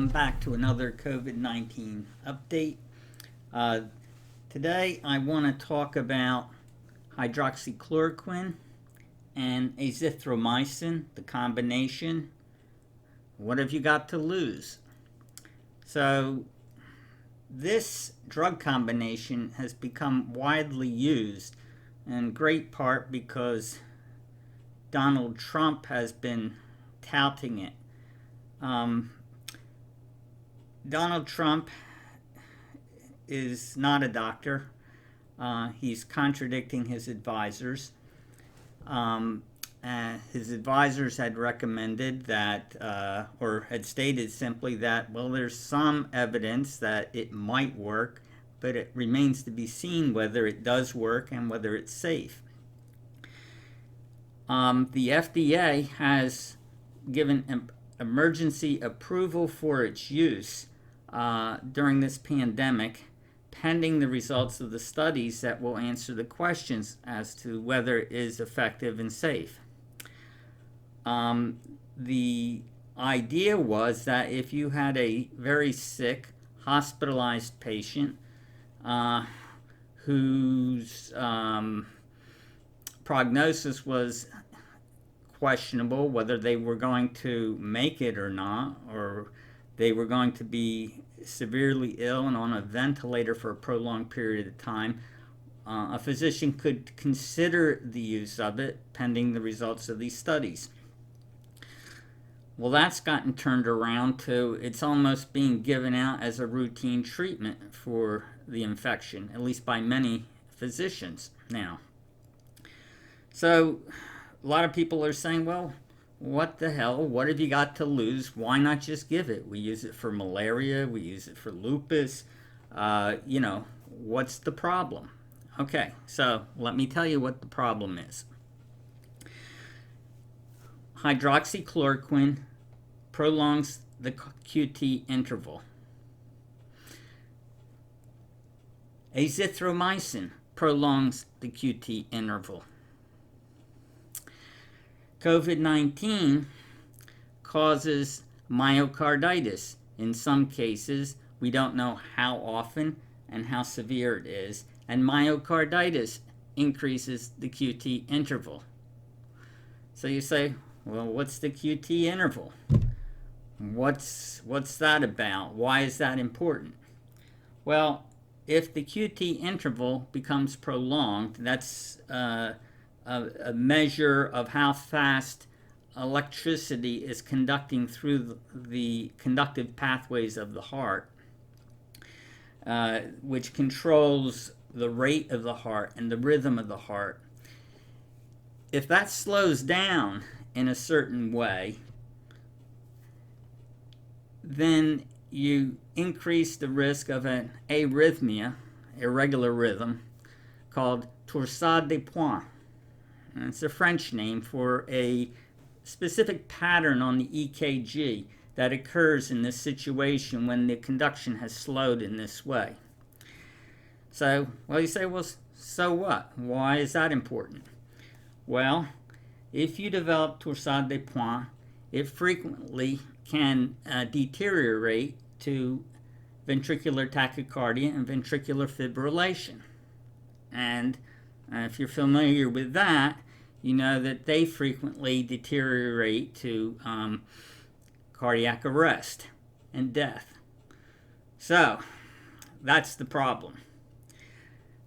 welcome back to another COVID-19 update. Today I want to talk about hydroxychloroquine and azithromycin, the combination. What have you got to lose? So this drug combination has become widely used, in great part because Donald Trump has been touting it. Donald Trump is not a doctor. He's contradicting his advisors. His advisors had recommended that, or had stated simply that, well, there's some evidence that it might work, but it remains to be seen whether it does work and whether it's safe. The FDA has given emergency approval for its use during this pandemic, pending the results of the studies that will answer the questions as to whether it is effective and safe. The idea was that if you had a very sick, hospitalized patient whose prognosis was questionable, whether they were going to make it or not, or they were going to be severely ill and on a ventilator for a prolonged period of time, a physician could consider the use of it pending the results of these studies. Well, that's gotten turned around to it's almost being given out as a routine treatment for the infection, at least by many physicians now. So a lot of people are saying, well, what the hell? What have you got to lose? Why not just give it? We use it for malaria. We use it for lupus. What's the problem? Okay, so let me tell you what the problem is. Hydroxychloroquine prolongs the QT interval. Azithromycin prolongs the QT interval. COVID-19 causes myocarditis. In some cases, we don't know how often and how severe it is, and myocarditis increases the QT interval. So you say, well, what's the QT interval? What's that about? Why is that important? Well, if the QT interval becomes prolonged, that's a measure of how fast electricity is conducting through the conductive pathways of the heart, which controls the rate of the heart and the rhythm of the heart. If that slows down in a certain way, then you increase the risk of an arrhythmia, irregular rhythm, called torsade de pointes. And it's a French name for a specific pattern on the EKG that occurs in this situation when the conduction has slowed in this way. So, well, you say, well, so what? Why is that important? Well, if you develop torsade de pointes, it frequently can deteriorate to ventricular tachycardia and ventricular fibrillation. And if you're familiar with that, you know that they frequently deteriorate to cardiac arrest and death. So, that's the problem.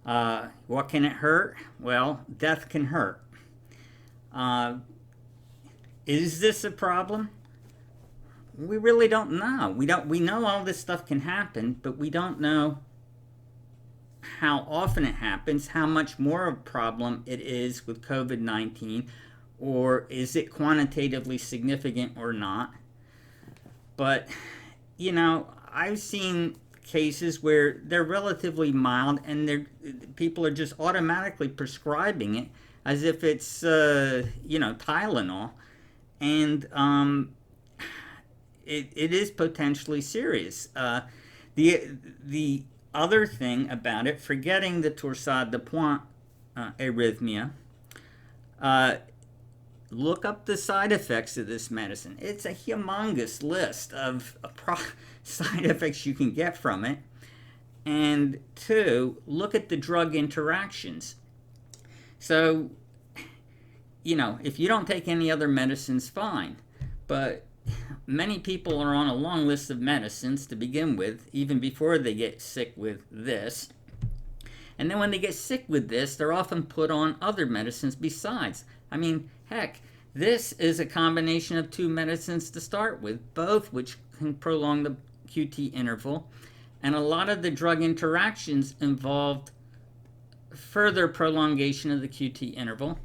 What can it hurt? Well, death can hurt. Is this a problem? We really don't know. We know all this stuff can happen, but we don't know how often it happens, how much more of a problem it is with COVID-19, or is it quantitatively significant or not. But, I've seen cases where they're relatively mild and people are just automatically prescribing it as if it's, Tylenol. And it is potentially serious. The other thing about it, forgetting the torsade de pointes arrhythmia, look up the side effects of this medicine. It's a humongous list of side effects you can get from it. And 2, look at the drug interactions. So, if you don't take any other medicines, fine. But many people are on a long list of medicines to begin with, even before they get sick with this. And then when they get sick with this, they're often put on other medicines besides. I mean, heck, this is a combination of 2 medicines to start with, both which can prolong the QT interval. And a lot of the drug interactions involved further prolongation of the QT interval.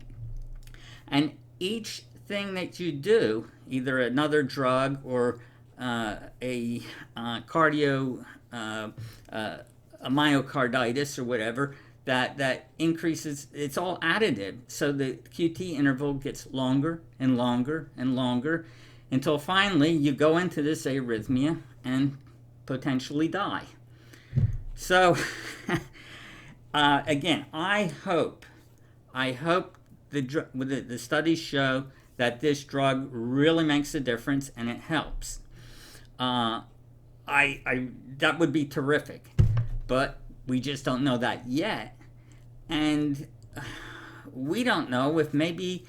And each thing that you do, either another drug or a myocarditis or whatever, that increases, it's all additive. So the QT interval gets longer and longer and longer until finally you go into this arrhythmia and potentially die. So again, I hope the studies show that this drug really makes a difference and it helps. That would be terrific, but we just don't know that yet. And we don't know if maybe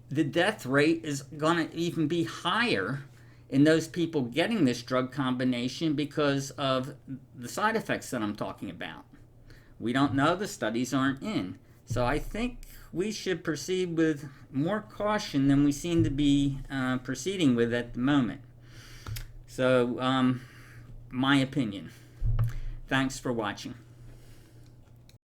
the death rate is going to even be higher in those people getting this drug combination because of the side effects that I'm talking about. We don't know, the studies aren't in. So I think we should proceed with more caution than we seem to be proceeding with at the moment. So, my opinion. Thanks for watching.